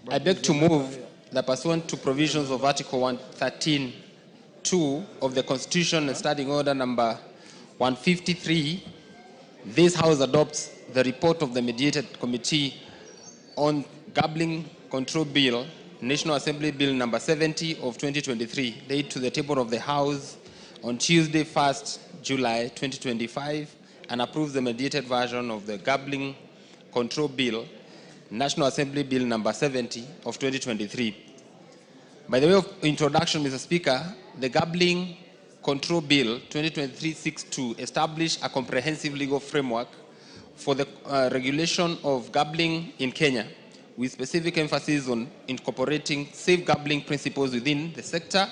I beg to move that pursuant to provisions of Article 113(2) of the Constitution and Standing Order number 153, this House adopts the report of the Mediated Committee on Gambling Control Bill, National Assembly Bill number 70 of 2023, laid to the table of the House on Tuesday, 1st July 2025, and approves the mediated version of the Gambling Control Bill, National Assembly Bill number 70 of 2023. By the way of introduction, Mr. Speaker, the Gambling Control Bill 2023-62 established a comprehensive legal framework for the regulation of gambling in Kenya, with specific emphasis on incorporating safe gambling principles within the sector.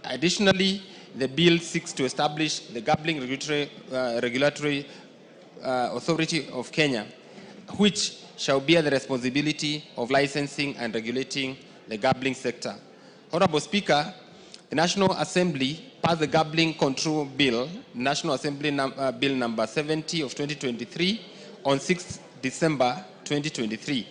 Additionally, the bill seeks to establish the Gambling Regulatory Authority of Kenya, which shall bear the responsibility of licensing and regulating the gambling sector. Honorable Speaker, the National Assembly passed the Gambling Control Bill, National Assembly Bill number 70 of 2023 on 6 December 2023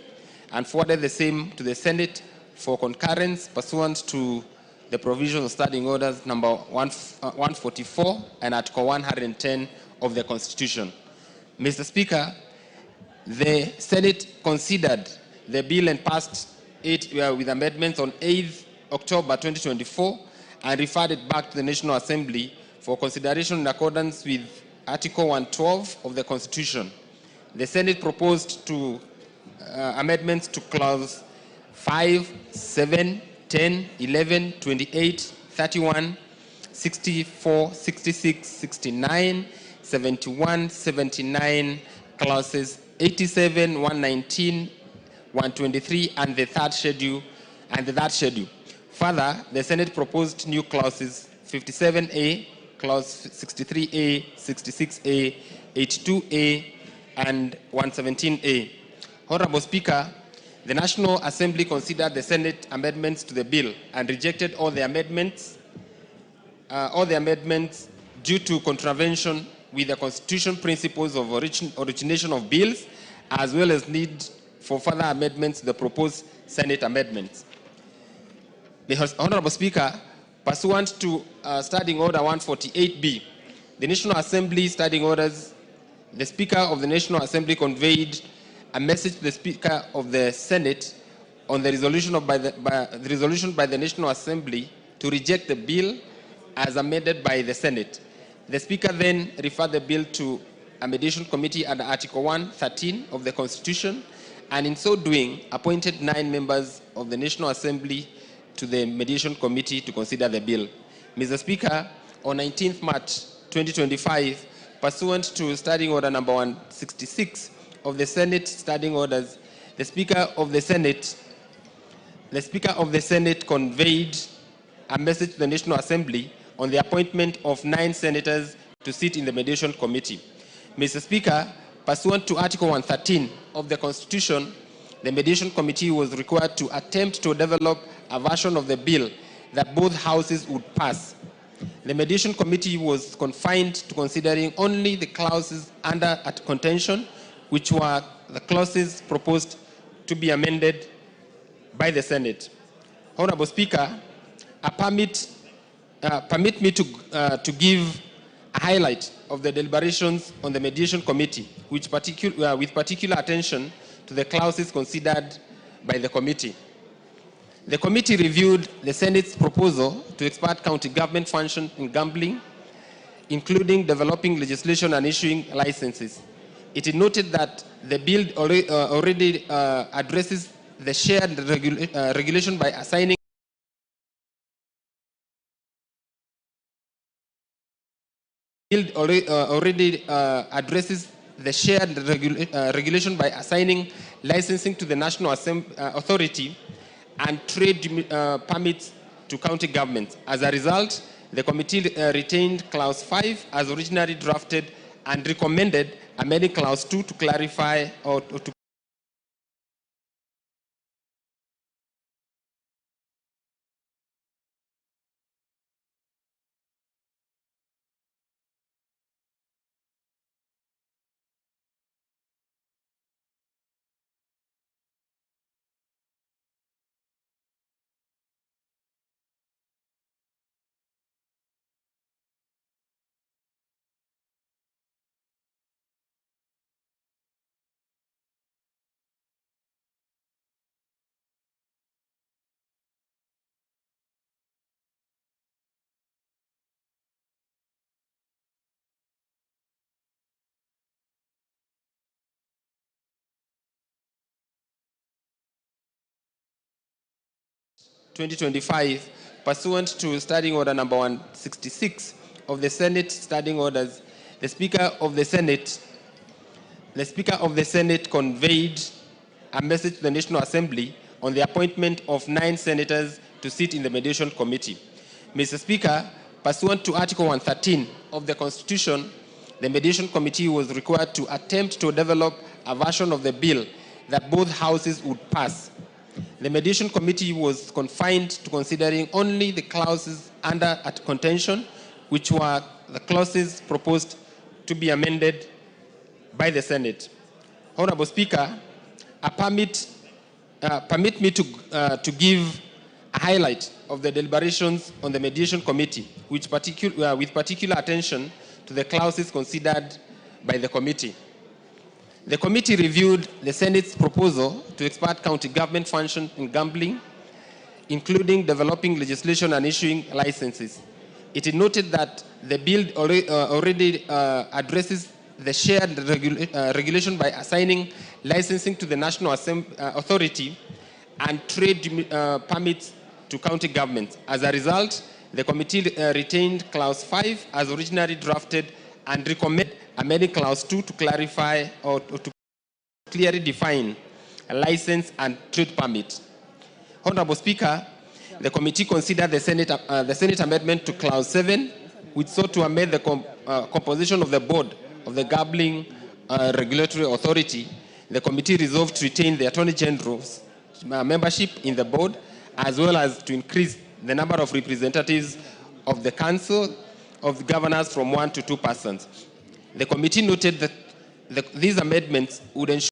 and forwarded the same to the Senate for concurrence pursuant to the provisions of Standing Orders number 144 and Article 110 of the Constitution. Mr. Speaker, the Senate considered the bill and passed it with amendments on 8th October 2024 and referred it back to the National Assembly for consideration in accordance with Article 112 of the Constitution. The Senate proposed amendments to Clause 5, 7, 10, 11, 28, 31, 64, 66, 69, 71, 79, Clauses 87, 119, 123, and the third schedule. Further, the Senate proposed new clauses 57A, clause 63A, 66A, 82A, and 117A. Honorable Speaker, the National Assembly considered the Senate amendments to the bill and rejected all the amendments due to contravention with the Constitution principles of origination of bills, as well as need for further amendments to the proposed Senate amendments. The Honorable Speaker, pursuant to Standing Order 148B, the National Assembly Standing Orders, the Speaker of the National Assembly conveyed a message to the Speaker of the Senate on the resolution by the National Assembly to reject the bill as amended by the Senate. The Speaker then referred the bill to a mediation committee under Article 113 of the Constitution, and in so doing, appointed 9 members of the National Assembly to the mediation committee to consider the bill. Mr. Speaker, on 19th March 2025, pursuant to Standing Order number 166 of the Senate Standing Orders, the Speaker of the Senate conveyed a message to the National Assembly on the appointment of 9 senators to sit in the mediation committee. Mr. Speaker, pursuant to Article 113 of the Constitution, the mediation committee was required to attempt to develop a version of the bill that both houses would pass. The mediation committee was confined to considering only the clauses under contention, which were the clauses proposed to be amended by the Senate. Honorable Speaker, permit me to give a highlight of the deliberations on the mediation committee, with particular attention to the clauses considered by the committee. The committee reviewed the Senate's proposal to expand county government function in gambling, including developing legislation and issuing licenses. It noted that the bill already addresses the shared regulation by assigning regulation by assigning licensing to the National Authority and trade permits to county governments. As a result, the committee retained Clause 5 as originally drafted and recommended amending Clause 2 to clarify or to 2025, pursuant to Standing Order number 166 of the Senate Standing Orders, the Speaker of the Senate conveyed a message to the National Assembly on the appointment of 9 senators to sit in the Mediation Committee. Mr. Speaker, pursuant to Article 113 of the Constitution, the Mediation Committee was required to attempt to develop a version of the bill that both houses would pass. The Mediation Committee was confined to considering only the clauses under at contention, which were the clauses proposed to be amended by the Senate. Honorable Speaker, permit me to give a highlight of the deliberations on the Mediation Committee, with particular attention to the clauses considered by the committee. The committee reviewed the Senate's proposal to expand county government function in gambling, including developing legislation and issuing licenses. It noted that the bill already addresses the shared regulation by assigning licensing to the National Authority and trade permits to county governments. As a result, the committee retained Clause 5 as originally drafted and recommended amending Clause 2 to clarify or to clearly define a license and trade permit. Honorable Speaker, the committee considered the Senate amendment to Clause 7, which sought to amend the composition of the board of the Gambling Regulatory Authority. The committee resolved to retain the Attorney General's membership in the board, as well as to increase the number of representatives of the Council of Governors from 1 to 2 persons. The committee noted that these amendments would ensure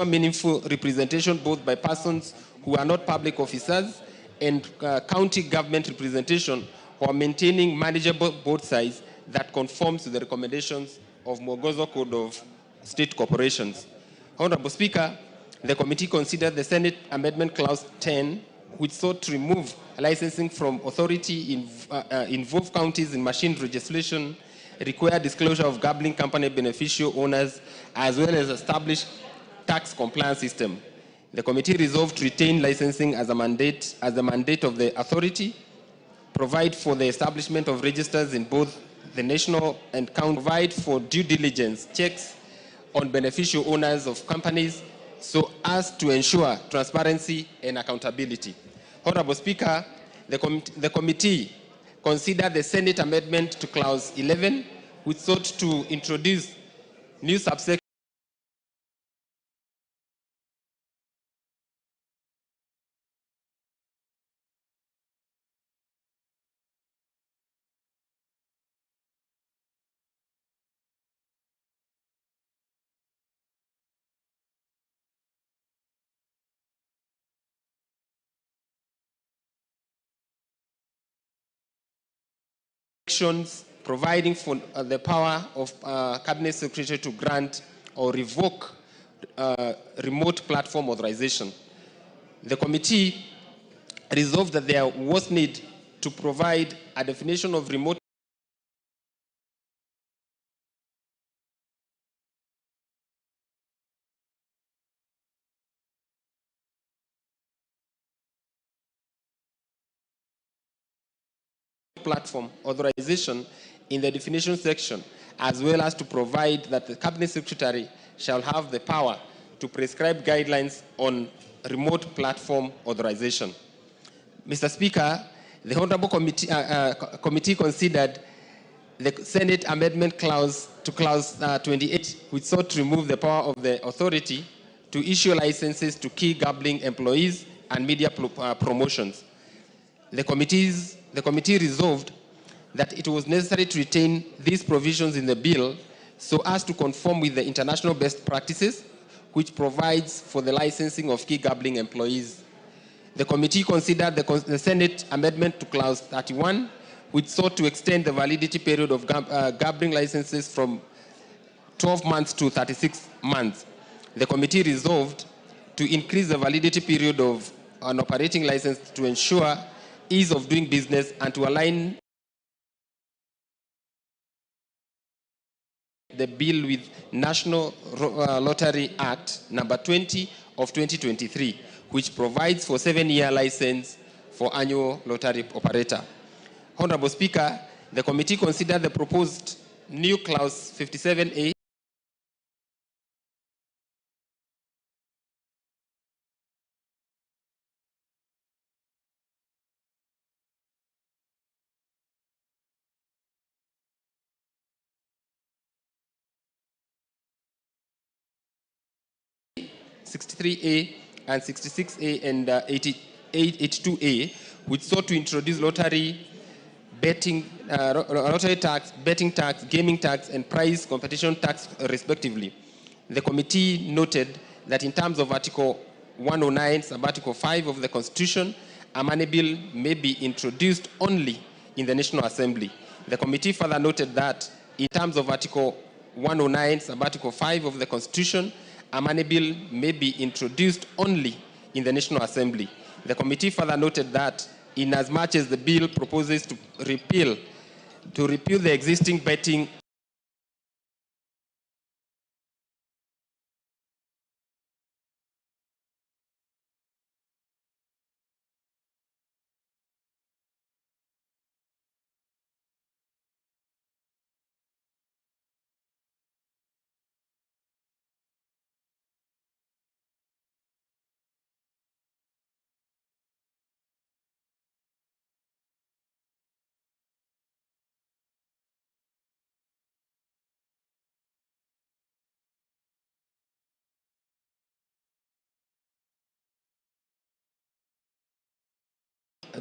meaningful representation both by persons who are not public officers and county government representation who are maintaining manageable board size that conforms to the recommendations of Mwongozo Code of State Corporations. Honorable Speaker, the committee considered the Senate Amendment Clause 10, which sought to remove licensing from authority involve counties in machine legislation, require disclosure of gambling company beneficial owners, as well as establish tax compliance system. The committee resolved to retain licensing as the mandate of the authority, provide for the establishment of registers in both the national and county, provide for due diligence checks on beneficial owners of companies so as to ensure transparency and accountability. Honorable Speaker, the committee considered the Senate amendment to Clause 11, which sought to introduce new subsections providing for the power of Cabinet Secretary to grant or revoke remote platform authorization. The committee resolved that there was need to provide a definition of remote platform authorization in the definition section, as well as to provide that the Cabinet Secretary shall have the power to prescribe guidelines on remote platform authorization. Mr. Speaker, the Honorable Committee considered the Senate Amendment Clause to Clause 28, which sought to remove the power of the authority to issue licenses to key gambling employees and media promotions. The committee resolved that it was necessary to retain these provisions in the bill so as to conform with the international best practices, which provides for the licensing of key gambling employees. The committee considered the Senate amendment to Clause 31, which sought to extend the validity period of gambling licenses from 12 months to 36 months. The committee resolved to increase the validity period of an operating license to ensure ease of doing business and to align the bill with National Lottery Act number 20 of 2023, which provides for 7-year license for annual lottery operator. Honorable Speaker, the committee considered the proposed new clause 57A (63A) and 66A and 82A, which sought to introduce lottery tax, betting tax, gaming tax, and prize competition tax, respectively. The committee noted that in terms of Article 109, sub-Article 5 of the Constitution, a money bill may be introduced only in the National Assembly. The committee further noted that in terms of Article 109, sub-Article 5 of the Constitution, a money bill may be introduced only in the National Assembly. The committee further noted that inasmuch as the bill proposes to repeal the existing betting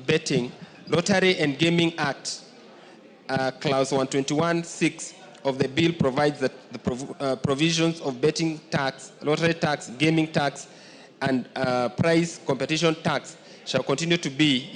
betting, Lottery and Gaming Act, Clause 121(6) of the bill provides that the provisions of betting tax, lottery tax, gaming tax, and prize competition tax shall continue to be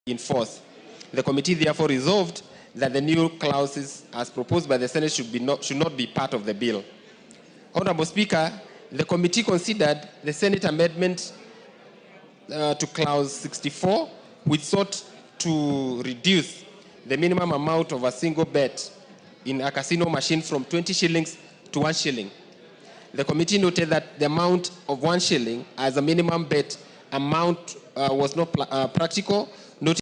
in force. The committee therefore resolved that the new clauses as proposed by the Senate should not be part of the bill. Honorable Speaker, the committee considered the Senate amendment to clause 64, which sought to reduce the minimum amount of a single bet in a casino machine from 20 shillings to 1 shilling. The committee noted that the amount of 1 shilling as a minimum bet amount was not practical, noting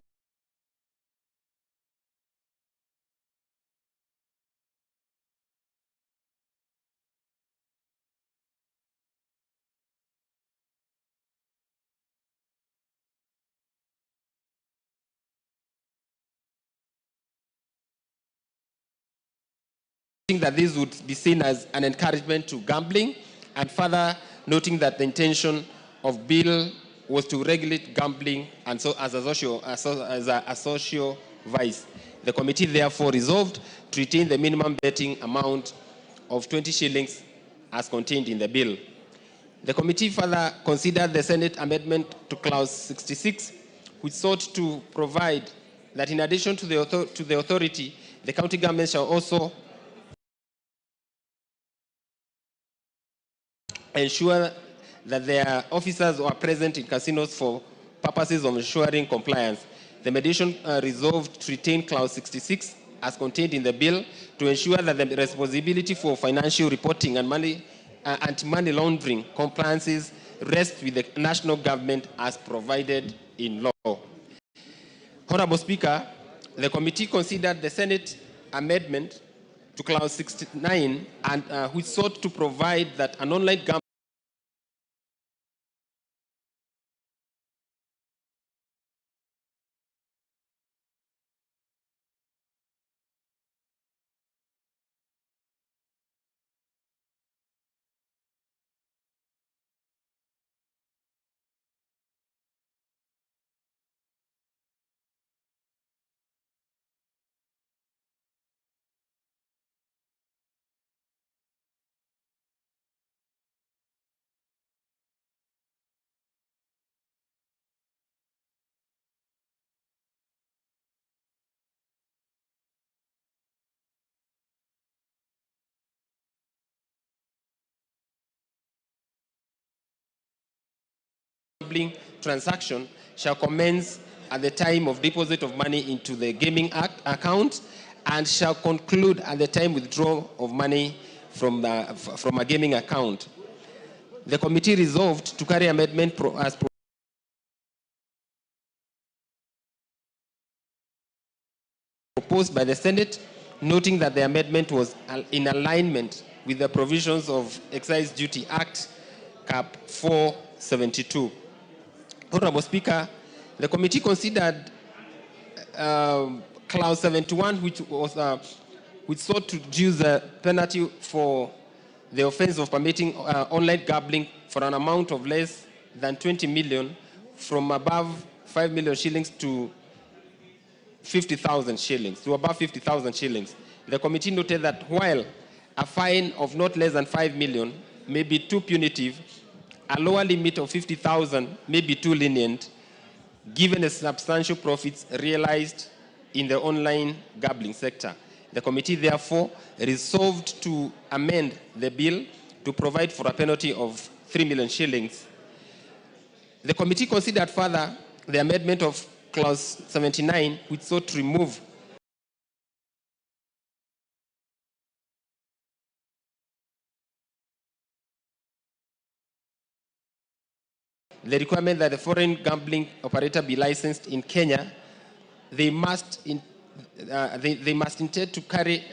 that this would be seen as an encouragement to gambling, and further noting that the intention of bill was to regulate gambling and so as a social vice. The committee therefore resolved to retain the minimum betting amount of 20 shillings as contained in the bill. The committee further considered the Senate amendment to clause 66, which sought to provide that in addition to the authority, the county government shall also ensure that their officers are present in casinos for purposes of ensuring compliance. The mediation resolved to retain clause 66 as contained in the bill to ensure that the responsibility for financial reporting and anti-money laundering compliances rest with the national government as provided in law. Honorable Speaker, the committee considered the Senate amendment to clause 69 and which sought to provide that an online gambling transaction shall commence at the time of deposit of money into the gaming account and shall conclude at the time withdrawal of money from a gaming account. The committee resolved to carry amendment as proposed by the Senate, noting that the amendment was in alignment with the provisions of Excise Duty Act, Cap 472. Honorable Speaker, the committee considered clause 71, which sought to reduce the penalty for the offense of permitting online gambling for an amount of less than 20 million from above 5 million shillings to 50,000 shillings, to above 50,000 shillings. The committee noted that while a fine of not less than 5 million may be too punitive, a lower limit of 50,000 may be too lenient, given the substantial profits realized in the online gambling sector. The committee therefore resolved to amend the bill to provide for a penalty of 3 million shillings. The committee considered further the amendment of clause 79, which sought to remove the requirement that the foreign gambling operator be licensed in Kenya. They must intend to carry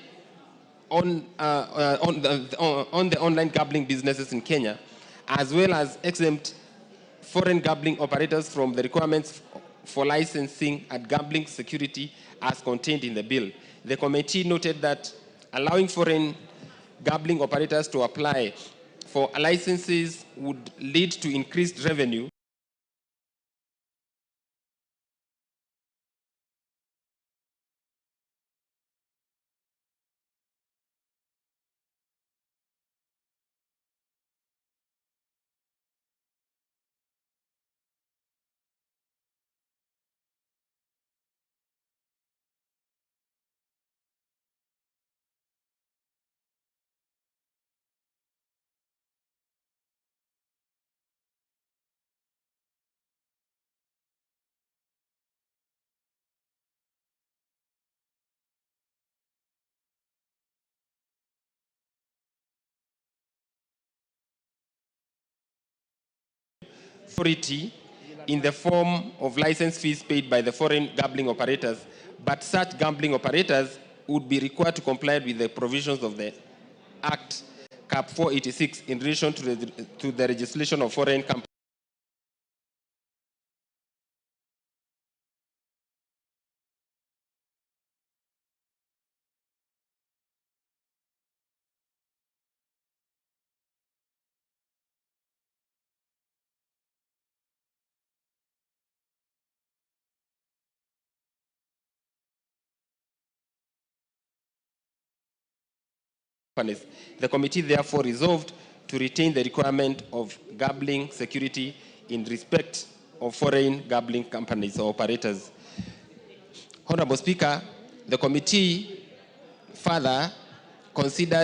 on the online gambling businesses in Kenya, as well as exempt foreign gambling operators from the requirements for licensing and gambling security as contained in the bill. The committee noted that allowing foreign gambling operators to apply for licenses would lead to increased revenue authority in the form of license fees paid by the foreign gambling operators, but such gambling operators would be required to comply with the provisions of the Act Cap 486 in relation to the registration of foreign companies. The committee therefore resolved to retain the requirement of gambling security in respect of foreign gambling companies or operators. Honorable Speaker, the committee further considered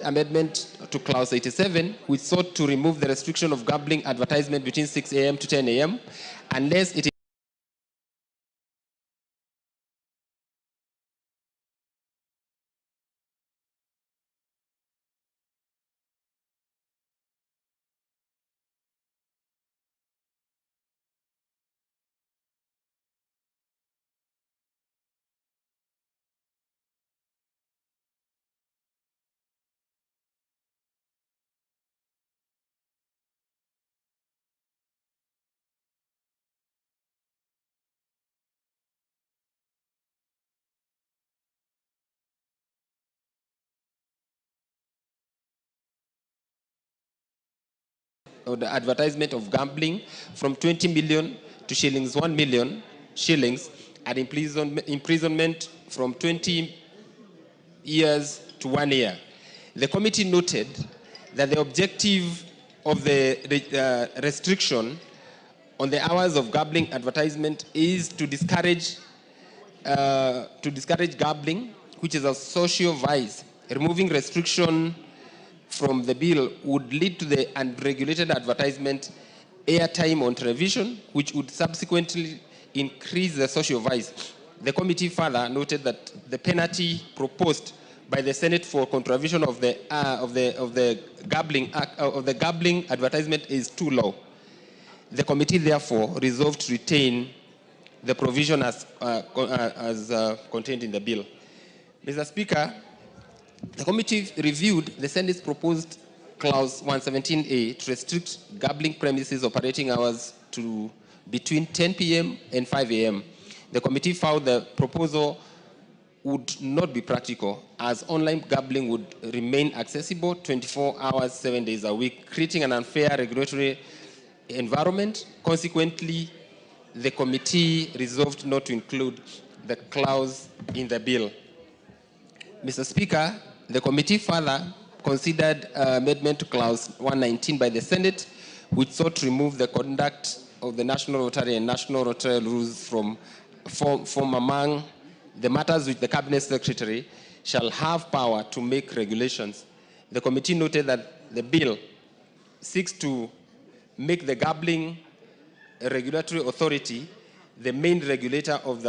amendment to clause 87, which sought to remove the restriction of gambling advertisement between 6 a.m. to 10 a.m. unless it or the advertisement of gambling from 20 million to shillings 1 million shillings and imprisonment from 20 years to 1 year. The committee noted that the objective of the restriction on the hours of gambling advertisement is to discourage gambling, which is a social vice. Removing restriction from the bill would lead to the unregulated advertisement airtime on television, which would subsequently increase the social vice. The committee further noted that the penalty proposed by the Senate for contravention of the gambling advertisement is too low. The committee therefore resolved to retain the provision as contained in the bill. Mr. Speaker, the committee reviewed the Senate's proposed clause 117A to restrict gambling premises operating hours to between 10 p.m. and 5 a.m. The committee found the proposal would not be practical, as online gambling would remain accessible 24 hours, 7 days a week, creating an unfair regulatory environment. Consequently, the committee resolved not to include the clause in the bill. Mr. Speaker, the committee further considered amendment to clause 119 by the Senate, which sought to remove the conduct of the National Lottery and National Lottery rules from among the matters which the Cabinet Secretary shall have power to make regulations. The committee noted that the bill seeks to make the gambling regulatory authority the main regulator of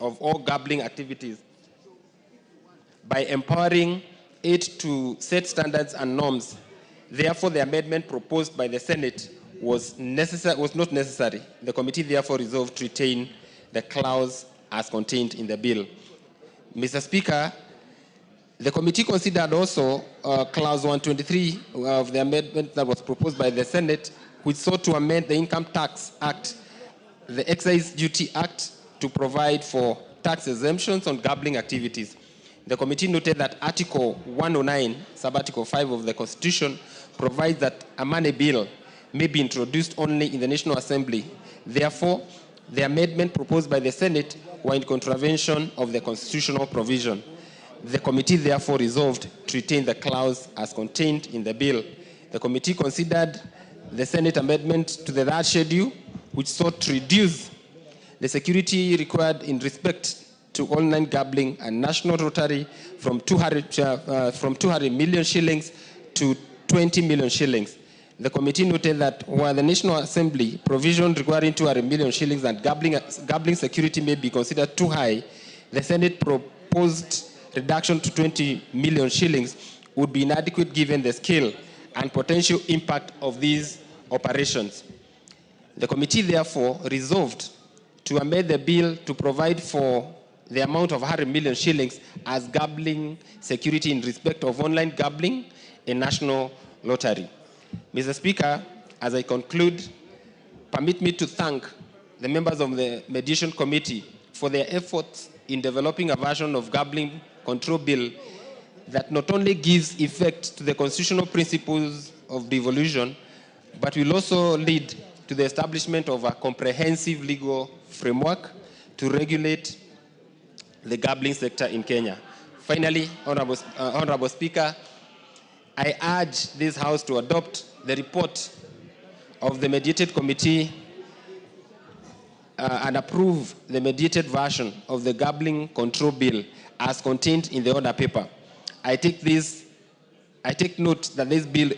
all gambling activities by empowering it to set standards and norms. Therefore, the amendment proposed by the Senate was not necessary. The committee therefore resolved to retain the clause as contained in the bill. Mr. Speaker, the committee considered also clause 123 of the amendment that was proposed by the Senate, which sought to amend the Income Tax Act the Excise Duty Act to provide for tax exemptions on gambling activities. The committee noted that Article 109, Sub-Article 5 of the Constitution provides that a money bill may be introduced only in the National Assembly. Therefore, the amendment proposed by the Senate were in contravention of the constitutional provision. The committee therefore resolved to retain the clause as contained in the bill. The committee considered the Senate amendment to the third schedule, which sought to reduce the security required in respect to online gambling and national lottery from 200 million shillings to 20 million shillings. The committee noted that while the National Assembly provision requiring 200 million shillings and gambling security may be considered too high, the Senate proposed reduction to 20 million shillings would be inadequate given the scale and potential impact of these operations. The committee therefore resolved to amend the bill to provide for the amount of 100 million shillings as gambling security in respect of online gambling and national lottery. Mr. Speaker, as I conclude, permit me to thank the members of the Mediation Committee for their efforts in developing a version of gambling control bill that not only gives effect to the constitutional principles of devolution, but will also lead to the establishment of a comprehensive legal framework to regulate the gambling sector in Kenya. Finally, Honorable Speaker, I urge this House to adopt the report of the mediated committee and approve the mediated version of the gambling control bill as contained in the order paper. I take note that this bill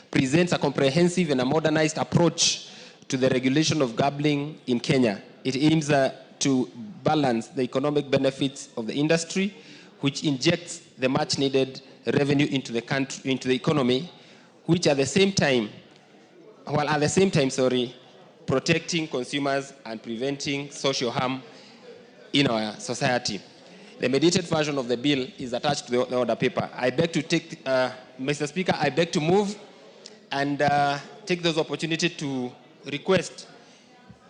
presents a comprehensive and a modernized approach to the regulation of gambling in Kenya. It aims to balance the economic benefits of the industry, which injects the much needed revenue into the country, into the economy, which at the same time, protecting consumers and preventing social harm in our society. The mediated version of the bill is attached to the order paper. I beg to take, Mr. Speaker, I beg to move and take this opportunity to request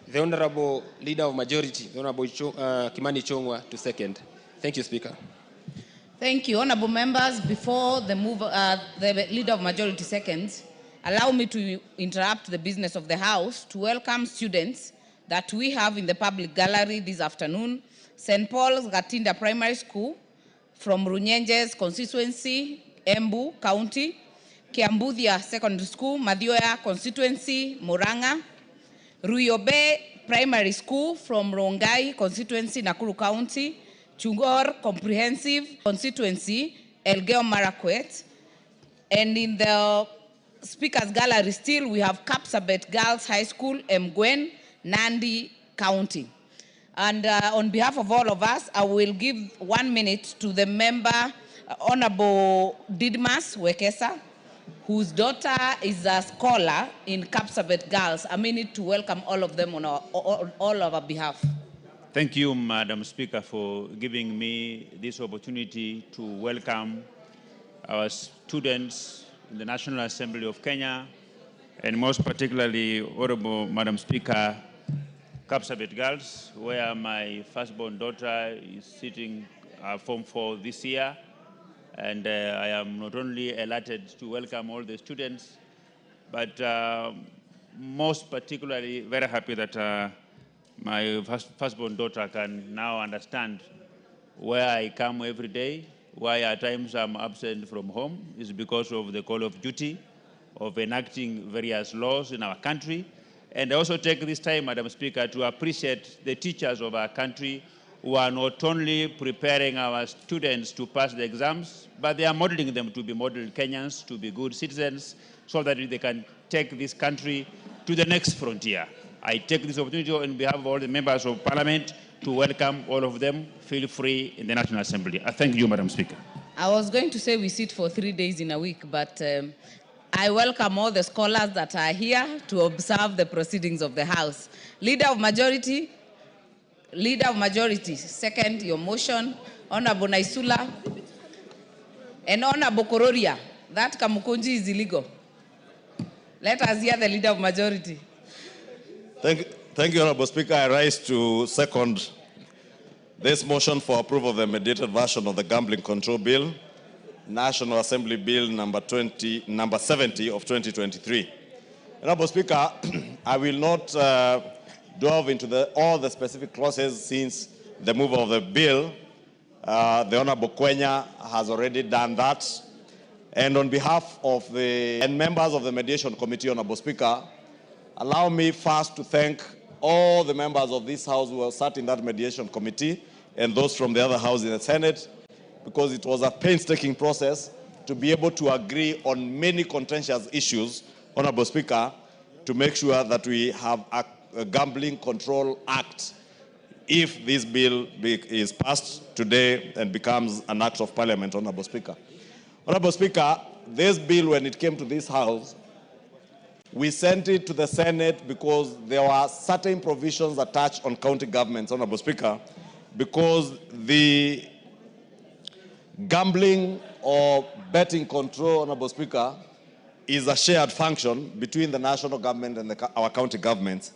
the Honorable Leader of Majority, the Honorable Kimani Chongwa, to second. Thank you, Speaker. Thank you. Honorable members, before the Leader of Majority seconds, allow me to interrupt the business of the House to welcome students that we have in the public gallery this afternoon. St. Paul's Gatinda Primary School from Runyenje's constituency, Embu County, Kiambuthia Secondary School, Mathioya constituency, Murang'a, Ruyobe Primary School from Rongai constituency, Nakuru County, Chungor Comprehensive constituency, Elgeyo Marakwet, and in the Speaker's Gallery still we have Kapsabet Girls High School, Mgwen, Nandi County. And on behalf of all of us, I will give 1 minute to the member, Honorable Didmas Wekesa, whose daughter is a scholar in Kapsabet Girls. A minute to welcome all of them on all of our behalf. Thank you, Madam Speaker, for giving me this opportunity to welcome our students in the National Assembly of Kenya, and most particularly, Honorable Madam Speaker, Kapsabet Girls, where my firstborn daughter is sitting Form 4 this year. And I am not only elated to welcome all the students, but most particularly very happy that my firstborn daughter can now understand where I come every day, why at times I'm absent from home is because of the call of duty of enacting various laws in our country. And I also take this time, Madam Speaker, to appreciate the teachers of our country who are not only preparing our students to pass the exams, but they are modeling them to be model Kenyans, to be good citizens, so that they can take this country to the next frontier. I take this opportunity on behalf of all the members of Parliament to welcome all of them. Feel free in the National Assembly. I thank you, Madam Speaker. I was going to say we sit for 3 days in a week, but I welcome all the scholars that are here to observe the proceedings of the House. Leader of Majority, second your motion. Honorable Naisula and Honorable Kororia. That Kamukunji is illegal. Let us hear the Leader of Majority. Thank Thank you, Honorable Speaker. I rise to second this motion for approval of the mediated version of the Gambling Control Bill, National Assembly Bill number 70 of 2023. Honorable Speaker, I will not delve into all the specific clauses since the mover of the bill, the Honorable Kwenya, has already done that. And on behalf of the members of the Mediation Committee, Honorable Speaker, allow me first to thank all the members of this House who have sat in that Mediation Committee and those from the other House in the Senate, because it was a painstaking process to be able to agree on many contentious issues, Honorable Speaker, to make sure that we have a Gambling Control Act if this bill is passed today and becomes an act of Parliament, Honorable Speaker. Honorable Speaker, this bill, when it came to this House, we sent it to the Senate because there were certain provisions attached on county governments, Honorable Speaker, because the gambling or betting control, Honorable Speaker, is a shared function between the national government and our county governments.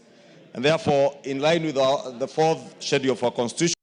And therefore, in line with the fourth schedule of our Constitution,